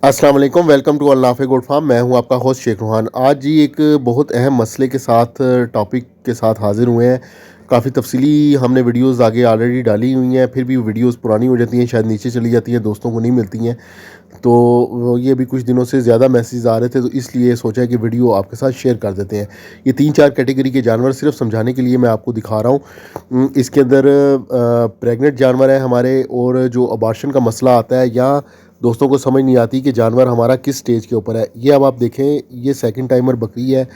अस्सलाम वालेकुम, welcome to अल-नाफ़े goat farm. मैं हूं आपका होस्ट शेख रूहान। आज जी एक बहुत अहम मसले के साथ टॉपिक के साथ हाज़िर हुए हैं। काफ़ी तफसीली हमने वीडियोस आगे ऑलरेडी डाली हुई हैं, फिर भी वीडियोस पुरानी हो जाती हैं, शायद नीचे चली जाती हैं, दोस्तों को नहीं मिलती हैं। तो ये भी कुछ दिनों से ज़्यादा मैसेज आ रहे थे, तो इसलिए सोचा है कि वीडियो आपके साथ शेयर कर देते हैं। ये 3-4 कैटेगरी के जानवर सिर्फ समझाने के लिए मैं आपको दिखा रहा हूँ। इसके अंदर प्रेग्नेंट जानवर हैं हमारे, और जो अबॉर्शन का मसला आता है या दोस्तों को समझ नहीं आती कि जानवर हमारा किस स्टेज के ऊपर है। ये अब आप देखें, ये सेकंड टाइमर बकरी है।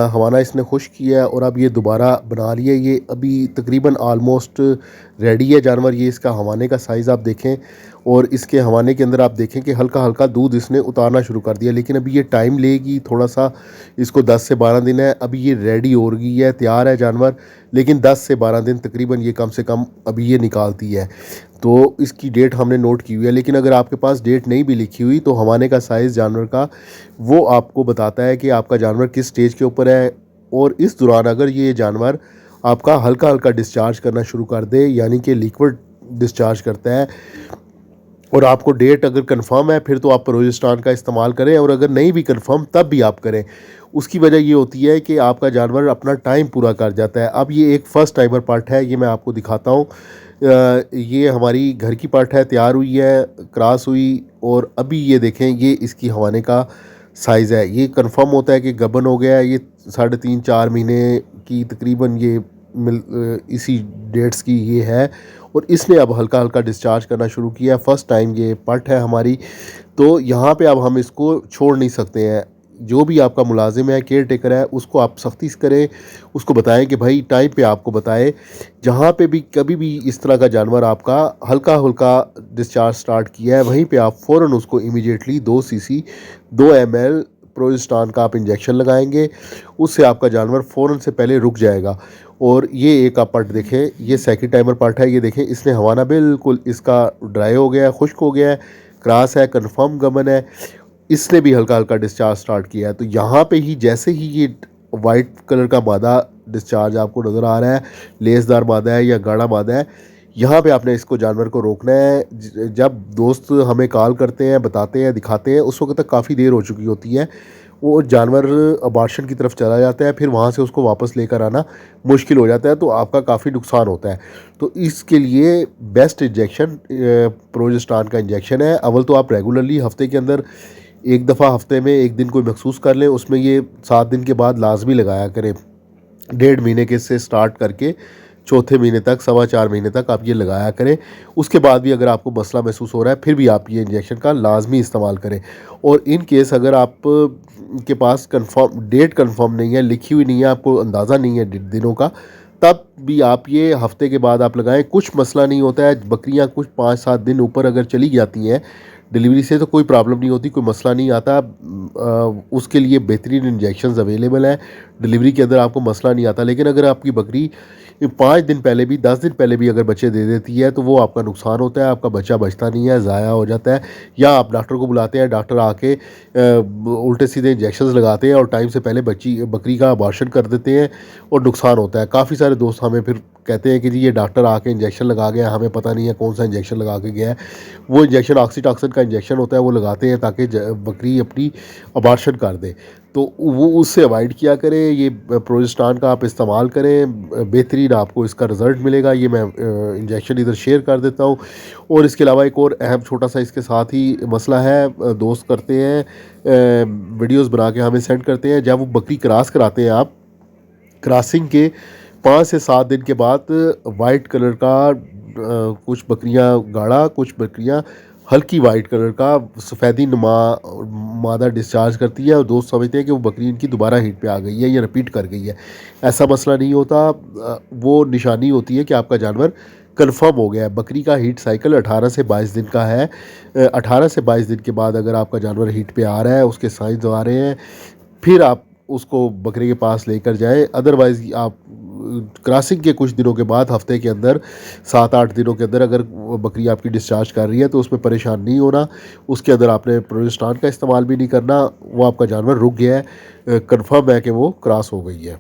हवाना इसने खुश किया है और अब ये दोबारा बना रही है। ये अभी तकरीबन आलमोस्ट रेडी है जानवर। ये इसका हवाने का साइज़ आप देखें, और इसके हवाने के अंदर आप देखें कि हल्का हल्का दूध इसने उतारना शुरू कर दिया, लेकिन अभी ये टाइम लेगी थोड़ा सा। इसको 10 से 12 दिन है। अभी ये रेडी हो गई है, तैयार है जानवर, लेकिन 10 से 12 दिन तकरीबन ये कम से कम अभी ये निकालती है। तो इसकी डेट हमने नोट की हुई है, लेकिन अगर आपके पास डेट नहीं भी लिखी हुई तो हवाने का साइज़ जानवर का वो आपको बताता है कि आपका जानवर किस स्टेज के ऊपर है। और इस दौरान अगर ये जानवर आपका हल्का हल्का डिस्चार्ज करना शुरू कर दे, यानी कि लिक्विड डिस्चार्ज करता है, और आपको डेट अगर कंफर्म है फिर तो आप प्रोजेस्टेरॉन का इस्तेमाल करें, और अगर नहीं भी कंफर्म तब भी आप करें। उसकी वजह ये होती है कि आपका जानवर अपना टाइम पूरा कर जाता है। अब ये एक फ़र्स्ट टाइमर पार्ट है, ये मैं आपको दिखाता हूँ। ये हमारी घर की पार्ट है, तैयार हुई है, क्रॉस हुई, और अभी ये देखें, ये इसकी हवाने का साइज़ है। ये कंफर्म होता है कि गबन हो गया है। ये 3.5-4 महीने की तकरीबन ये इसी डेट्स की ये है, और इसने अब हल्का हल्का डिस्चार्ज करना शुरू किया। फ़र्स्ट टाइम ये पट है हमारी। तो यहाँ पे अब हम इसको छोड़ नहीं सकते हैं। जो भी आपका मुलाजिम है, केयर टेकर है, उसको आप सख्ती से करें, उसको बताएं कि भाई टाइम पे आपको बताए। जहाँ पे भी कभी भी इस तरह का जानवर आपका हल्का हल्का डिस्चार्ज स्टार्ट किया है, वहीं पे आप फ़ौरन उसको इमीडिएटली 2 सीसी 2 ml प्रोजेस्टेरॉन का आप इंजेक्शन लगाएंगे। उससे आपका जानवर फ़ौरन से पहले रुक जाएगा। और ये एक आप पट देखें, ये सेकंड टाइमर पट है। ये देखें, इसने हवाना बिल्कुल इसका ड्राई हो गया है, खुश्क हो गया है, क्रास है, कन्फर्म गमन है। इसने भी हल्का हल्का डिस्चार्ज स्टार्ट किया है। तो यहाँ पे ही जैसे ही ये वाइट कलर का मादा डिस्चार्ज आपको नज़र आ रहा है, लेसदार मादा है या गाढ़ा मादा है, यहाँ पे आपने इसको जानवर को रोकना है। जब दोस्त हमें कॉल करते हैं, बताते हैं, दिखाते हैं, उस वक्त तक काफ़ी देर हो चुकी होती है। वो जानवर अबॉर्शन की तरफ चला जाता है, फिर वहाँ से उसको वापस लेकर आना मुश्किल हो जाता है, तो आपका काफ़ी नुकसान होता है। तो इसके लिए बेस्ट इंजेक्शन प्रोजेस्टेरॉन का इंजेक्शन है। अव्वल तो आप रेगुलरली हफ्ते के अंदर एक दफ़ा हफ्ते में एक दिन कोई मखसूस कर लें, उसमें ये 7 दिन के बाद लाजमी लगाया करें। 1.5 महीने के से स्टार्ट करके चौथे महीने तक, 4.25 महीने तक आप ये लगाया करें। उसके बाद भी अगर आपको मसला महसूस हो रहा है, फिर भी आप ये इंजेक्शन का लाजमी इस्तेमाल करें। और इन केस अगर आप के पास कंफर्म डेट कंफर्म नहीं है, लिखी हुई नहीं है, आपको अंदाज़ा नहीं है दिनों का, तब भी आप ये हफ्ते के बाद आप लगाएं। कुछ मसला नहीं होता है। बकरियां कुछ 5-7 दिन ऊपर अगर चली जाती हैं डिलीवरी से तो कोई प्रॉब्लम नहीं होती, कोई मसला नहीं आता। उसके लिए बेहतरीन इंजेक्शंस अवेलेबल हैं, डिलीवरी के अंदर आपको मसला नहीं आता। लेकिन अगर आपकी बकरी 5 दिन पहले भी, 10 दिन पहले भी अगर बच्चे दे देती है, तो वो आपका नुकसान होता है, आपका बच्चा बचता नहीं है, ज़ाया हो जाता है। या आप डॉक्टर को बुलाते हैं, डॉक्टर आके उल्टे सीधे इंजेक्शंस लगाते हैं और टाइम से पहले बकरी का अबॉर्शन कर देते हैं, और नुकसान होता है। काफ़ी सारे दोस्त हमें फिर कहते हैं कि जी ये डॉक्टर आके इंजेक्शन लगा गया, हमें पता नहीं है कौन सा इंजेक्शन लगा के गया है। वो इंजेक्शन ऑक्सीटॉक्सिन का इंजेक्शन होता है, वो लगाते हैं ताकि बकरी अपनी अबॉर्शन कर दे। तो वो उससे अवॉइड किया करें। ये प्रोजेस्टेरॉन का आप इस्तेमाल करें, बेहतरीन आपको इसका रिज़ल्ट मिलेगा। ये मैं इंजेक्शन इधर शेयर कर देता हूँ। और इसके अलावा एक और अहम छोटा सा इसके साथ ही मसला है। दोस्त करते हैं, वीडियोस बना के हमें सेंड करते हैं। जब वो बकरी क्रॉस कराते हैं आप, क्रॉसिंग के 5 से 7 दिन के बाद वाइट कलर का, कुछ बकरियां गाढ़ा, कुछ बकरियां हल्की वाइट कलर का सफ़ेदी नुमा मादा डिस्चार्ज करती है, और दोस्त समझते हैं कि वो बकरी इनकी दोबारा हीट पे आ गई है या रिपीट कर गई है। ऐसा मसला नहीं होता। वो निशानी होती है कि आपका जानवर कंफर्म हो गया है। बकरी का हीट साइकिल 18 से 22 दिन का है। 18 से 22 दिन के बाद अगर आपका जानवर हीट पे आ रहा है, उसके साइंस आ रहे हैं, फिर आप उसको बकरे के पास लेकर जाएं। अदरवाइज़ आप क्रॉसिंग के कुछ दिनों के बाद, हफ्ते के अंदर, 7-8 दिनों के अंदर अगर बकरी आपकी डिस्चार्ज कर रही है तो उसमें परेशान नहीं होना। उसके अंदर आपने प्रोजेस्टेरॉन का इस्तेमाल भी नहीं करना। वो आपका जानवर रुक गया है, कंफर्म है कि वो क्रॉस हो गई है।